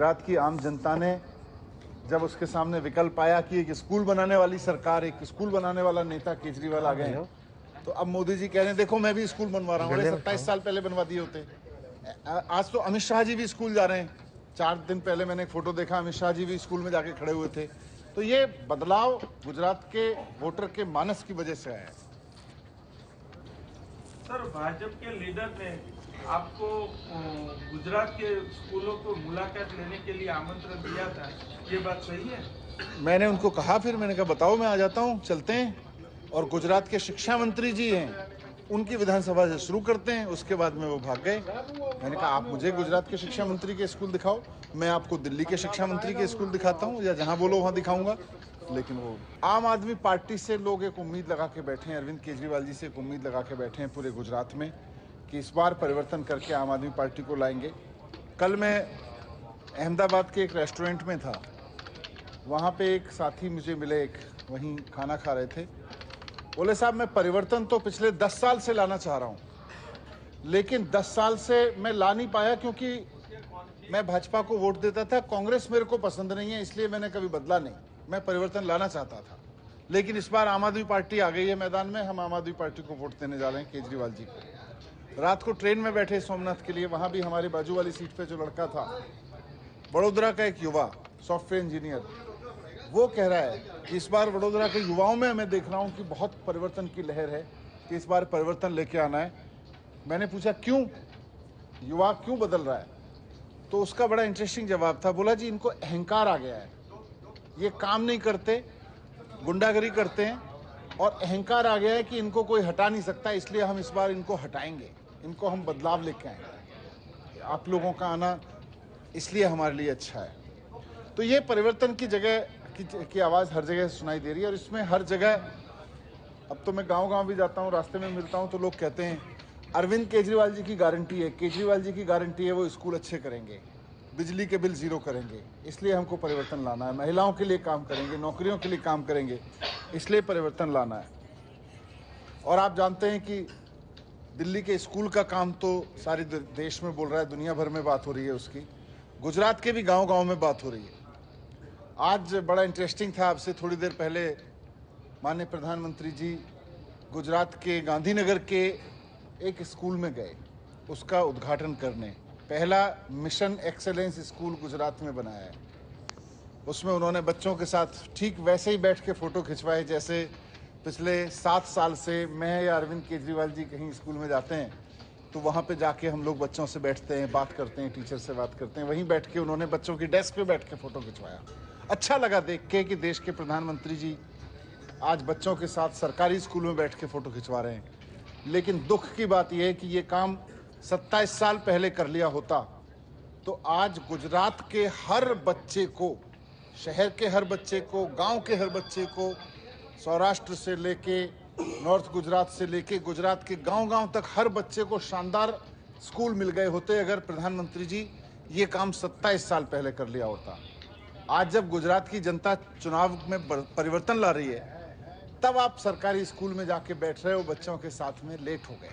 गुजरात की आम जनता ने जब उसके सामने विकल्प आया कि एक स्कूल बनाने वाली सरकार, एक स्कूल बनाने वाला नेता केजरीवाल आ गए, तो अब मोदी जी कह रहे हैं देखो मैं भी स्कूल बनवा रहा हूँ। 27 साल पहले बनवा दिए होते। आज तो अमित शाह जी भी स्कूल जा रहे हैं। 4 दिन पहले मैंने एक फोटो देखा, अमित शाह जी भी स्कूल में जाके खड़े हुए थे। तो ये बदलाव गुजरात के वोटर के मानस की वजह से आया है। सर, भाजपा के लीडर ने आपको गुजरात के स्कूलों को मुलाकात लेने के लिए आमंत्रण दिया था, ये बात सही है? मैंने उनको कहा, फिर मैंने कहा बताओ मैं आ जाता हूँ, चलते हैं। और गुजरात के शिक्षा मंत्री जी हैं, उनकी विधानसभा से शुरू करते हैं। उसके बाद में वो भाग गए। मैंने कहा आप मुझे गुजरात के शिक्षा मंत्री के स्कूल दिखाओ, मैं आपको दिल्ली के शिक्षा मंत्री के स्कूल दिखाता हूँ, या जहाँ बोलो वहाँ दिखाऊंगा। लेकिन वो आम आदमी पार्टी से लोग एक उम्मीद लगा के बैठे हैं, अरविंद केजरीवाल जी से एक उम्मीद लगा के बैठे हैं पूरे गुजरात में कि इस बार परिवर्तन करके आम आदमी पार्टी को लाएंगे। कल मैं अहमदाबाद के एक रेस्टोरेंट में था, वहाँ पे एक साथी मुझे मिले, एक वहीं खाना खा रहे थे। बोले साहब मैं परिवर्तन तो पिछले 10 साल से लाना चाह रहा हूँ, लेकिन 10 साल से मैं ला नहीं पाया क्योंकि मैं भाजपा को वोट देता था, कांग्रेस मेरे को पसंद नहीं है, इसलिए मैंने कभी बदला नहीं। मैं परिवर्तन लाना चाहता था, लेकिन इस बार आम आदमी पार्टी आ गई है मैदान में, हम आम आदमी पार्टी को वोट देने जा रहे हैं, केजरीवाल जी को। रात को ट्रेन में बैठे सोमनाथ के लिए, वहाँ भी हमारे बाजू वाली सीट पर जो लड़का था, वडोदरा का एक युवा सॉफ्टवेयर इंजीनियर, वो कह रहा है कि इस बार वडोदरा के युवाओं में मैं देख रहा हूँ कि बहुत परिवर्तन की लहर है, कि इस बार परिवर्तन लेके आना है। मैंने पूछा क्यों, युवा क्यों बदल रहा है? तो उसका बड़ा इंटरेस्टिंग जवाब था। बोला जी इनको अहंकार आ गया है, ये काम नहीं करते, गुंडागर्दी करते हैं, और अहंकार आ गया है कि इनको कोई हटा नहीं सकता, इसलिए हम इस बार इनको हटाएंगे, इनको हम बदलाव लेके आएंगे। आप लोगों का आना इसलिए हमारे लिए अच्छा है। तो ये परिवर्तन की जगह की आवाज़ हर जगह सुनाई दे रही है, और इसमें हर जगह, अब तो मैं गांव-गांव भी जाता हूँ, रास्ते में मिलता हूँ, तो लोग कहते हैं अरविंद केजरीवाल जी की गारंटी है, केजरीवाल जी की गारंटी है, वो स्कूल अच्छे करेंगे, बिजली के बिल जीरो करेंगे, इसलिए हमको परिवर्तन लाना है, महिलाओं के लिए काम करेंगे, नौकरियों के लिए काम करेंगे, इसलिए परिवर्तन लाना है। और आप जानते हैं कि दिल्ली के स्कूल का काम तो सारे देश में बोल रहा है, दुनिया भर में बात हो रही है उसकी, गुजरात के भी गाँव-गाँव में बात हो रही है। आज बड़ा इंटरेस्टिंग था, आपसे थोड़ी देर पहले माननीय प्रधानमंत्री जी गुजरात के गांधीनगर के एक स्कूल में गए उसका उद्घाटन करने। पहला मिशन एक्सेलेंस स्कूल गुजरात में बनाया है। उसमें उन्होंने बच्चों के साथ ठीक वैसे ही बैठ के फ़ोटो खिंचवाए जैसे पिछले 7 साल से मैं या अरविंद केजरीवाल जी कहीं स्कूल में जाते हैं तो वहाँ पे जाके हम लोग बच्चों से बैठते हैं, बात करते हैं, टीचर से बात करते हैं। वहीं बैठ के उन्होंने बच्चों की डेस्क पे बैठ के फ़ोटो खिंचवाया। अच्छा लगा देख के कि देश के प्रधानमंत्री जी आज बच्चों के साथ सरकारी स्कूल में बैठ के फ़ोटो खिंचवा रहे हैं। लेकिन दुख की बात यह है कि ये काम 27 साल पहले कर लिया होता तो आज गुजरात के हर बच्चे को, शहर के हर बच्चे को, गांव के हर बच्चे को, सौराष्ट्र से लेके नॉर्थ गुजरात से लेके गुजरात के गांव-गांव तक हर बच्चे को शानदार स्कूल मिल गए होते अगर प्रधानमंत्री जी ये काम 27 साल पहले कर लिया होता। आज जब गुजरात की जनता चुनाव में परिवर्तन ला रही है, तब आप सरकारी स्कूल में जाके बैठ रहे हो बच्चों के साथ में, लेट हो गए,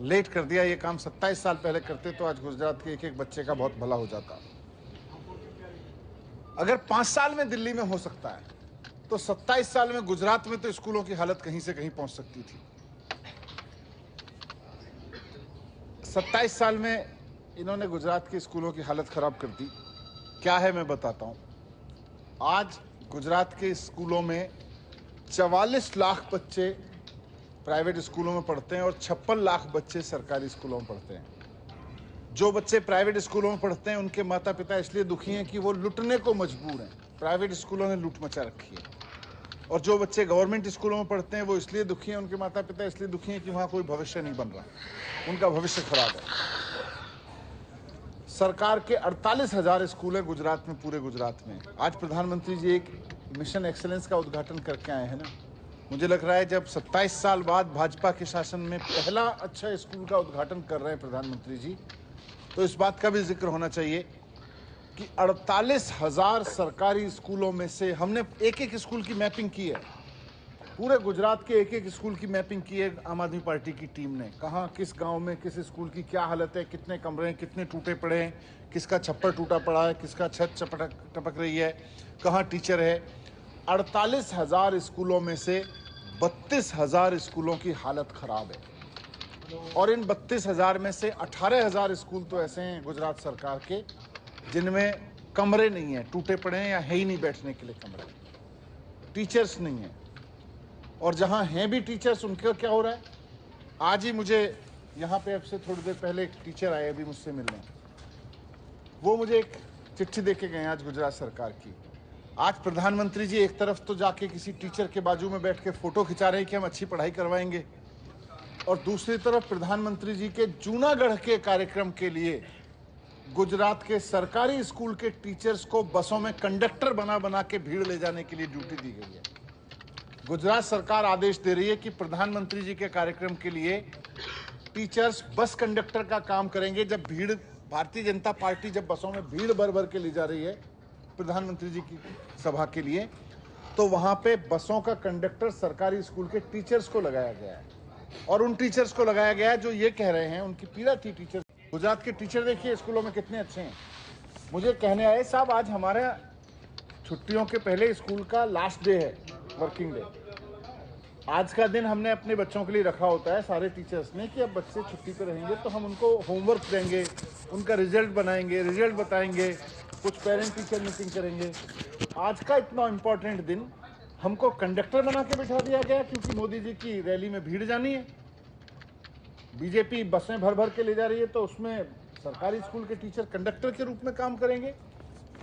लेट कर दिया। ये काम 27 साल पहले करते तो आज गुजरात के एक एक बच्चे का बहुत भला हो जाता। अगर 5 साल में दिल्ली में हो सकता है तो 27 साल में गुजरात में तो स्कूलों की हालत कहीं से कहीं पहुंच सकती थी। 27 साल में इन्होंने गुजरात के स्कूलों की हालत खराब कर दी। क्या है मैं बताता हूं। आज गुजरात के स्कूलों में 44 लाख बच्चे प्राइवेट स्कूलों में पढ़ते हैं और 56 लाख बच्चे सरकारी स्कूलों में पढ़ते हैं। जो बच्चे प्राइवेट स्कूलों में पढ़ते हैं उनके माता पिता इसलिए दुखी हैं कि वो लुटने को मजबूर हैं, प्राइवेट स्कूलों ने लूट मचा रखी है। और जो बच्चे गवर्नमेंट स्कूलों में पढ़ते हैं वो इसलिए दुखी हैं, उनके माता पिता इसलिए दुखी हैं कि वहाँ कोई भविष्य नहीं बन रहा, उनका भविष्य खराब है। सरकार के 48,000 स्कूल हैं गुजरात में, पूरे गुजरात में। आज प्रधानमंत्री जी एक मिशन एक्सेलेंस का उद्घाटन करके आए हैं ना, मुझे लग रहा है जब 27 साल बाद भाजपा के शासन में पहला अच्छा स्कूल का उद्घाटन कर रहे हैं प्रधानमंत्री जी, तो इस बात का भी जिक्र होना चाहिए कि 48,000 सरकारी स्कूलों में से हमने एक एक स्कूल की मैपिंग की है। पूरे गुजरात के एक एक स्कूल की मैपिंग की है आम आदमी पार्टी की टीम ने। कहाँ किस गांव में किस स्कूल की क्या हालत है, कितने कमरे हैं, कितने टूटे पड़े हैं, किसका छप्पर टूटा पड़ा है, किसका छत टपक रही है, कहाँ टीचर है। 48,000 स्कूलों में से 32,000 स्कूलों की हालत खराब है और इन 32,000 में से 18,000 स्कूल तो ऐसे हैं गुजरात सरकार के जिनमें कमरे नहीं है, टूटे पड़े हैं या है ही नहीं बैठने के लिए कमरे, टीचर्स नहीं है। और जहां हैं भी टीचर्स उनका क्या हो रहा है। आज ही मुझे यहाँ पे अब से थोड़ी देर पहले एक टीचर आए अभी मुझसे मिलने, वो मुझे एक चिट्ठी दे के गए आज गुजरात सरकार की। आज प्रधानमंत्री जी एक तरफ तो जाके किसी टीचर के बाजू में बैठ के फोटो खिंचा रहे हैं कि हम अच्छी पढ़ाई करवाएंगे, और दूसरी तरफ प्रधानमंत्री जी के जूनागढ़ के कार्यक्रम के लिए गुजरात के सरकारी स्कूल के टीचर्स को बसों में कंडक्टर बना बना के भीड़ ले जाने के लिए ड्यूटी दी गई है। गुजरात सरकार आदेश दे रही है कि प्रधानमंत्री जी के कार्यक्रम के लिए टीचर्स बस कंडक्टर का काम करेंगे। जब भीड़, भारतीय जनता पार्टी जब बसों में भीड़ भर भर के ले जा रही है प्रधानमंत्री जी की सभा के लिए, तो वहां पे बसों का कंडक्टर सरकारी स्कूल के टीचर्स को लगाया गया है। और उन टीचर्स को लगाया गया है जो ये कह रहे हैं, उनकी पीड़ा थी टीचर। गुजरात के टीचर देखिए स्कूलों में कितने अच्छे हैं। मुझे कहने आए, साहब आज हमारे छुट्टियों के पहले स्कूल का लास्ट डे है, वर्किंग डे। आज का दिन हमने अपने बच्चों के लिए रखा होता है सारे टीचर्स ने कि अब बच्चे छुट्टी पे रहेंगे तो हम उनको होमवर्क देंगे, उनका रिजल्ट बनाएंगे, रिजल्ट बताएंगे, कुछ पेरेंट टीचर मीटिंग करेंगे। आज का इतना इम्पोर्टेंट दिन हमको कंडक्टर बना के बिठा दिया गया क्योंकि मोदी जी की रैली में भीड़ जानी है। बीजेपी बसें भर भर के ले जा रही है तो उसमें सरकारी स्कूल के टीचर कंडक्टर के रूप में काम करेंगे।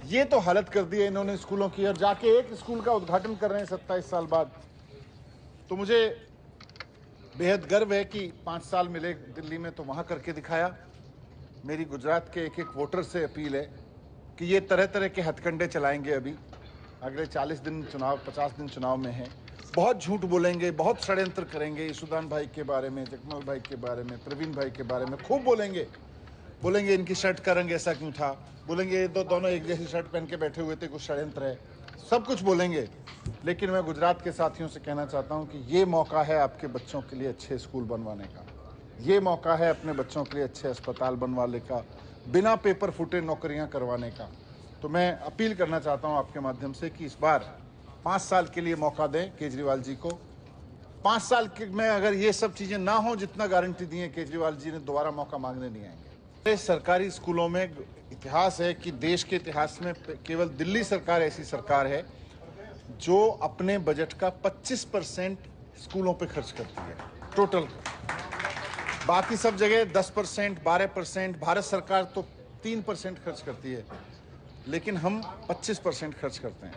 ये तो हालत कर दी है इन्होंने स्कूलों की, और जाके एक स्कूल का उद्घाटन कर रहे हैं 27 साल बाद। तो मुझे बेहद गर्व है कि 5 साल मिले दिल्ली में तो वहाँ करके दिखाया। मेरी गुजरात के एक एक वोटर से अपील है कि ये तरह तरह के हथकंडे चलाएंगे। अभी अगले 40 दिन चुनाव, 50 दिन चुनाव में है, बहुत झूठ बोलेंगे, बहुत षड्यंत्र करेंगे। सुदान भाई के बारे में, जगमल भाई के बारे में, प्रवीण भाई के बारे में खूब बोलेंगे। इनकी शर्ट का रंग ऐसा क्यों था, बोलेंगे ये दोनों एक जैसी शर्ट पहन के बैठे हुए थे, कुछ षड्यंत्र है, सब कुछ बोलेंगे। लेकिन मैं गुजरात के साथियों से कहना चाहता हूं कि ये मौका है आपके बच्चों के लिए अच्छे स्कूल बनवाने का, ये मौका है अपने बच्चों के लिए अच्छे अस्पताल बनवाने का, बिना पेपर फूटे नौकरियां करवाने का। तो मैं अपील करना चाहता हूं आपके माध्यम से कि इस बार 5 साल के लिए मौका दें केजरीवाल जी को। 5 साल में अगर ये सब चीज़ें ना हो जितना गारंटी दी है केजरीवाल जी ने, दोबारा मौका मांगने नहीं आएंगे। सरकारी स्कूलों में इतिहास है कि देश के इतिहास में केवल दिल्ली सरकार ऐसी सरकार है जो अपने बजट का 25% स्कूलों पे खर्च करती है टोटल। बाकी सब जगह 10%, 12%, भारत सरकार तो 3% खर्च करती है, लेकिन हम 25% खर्च करते हैं।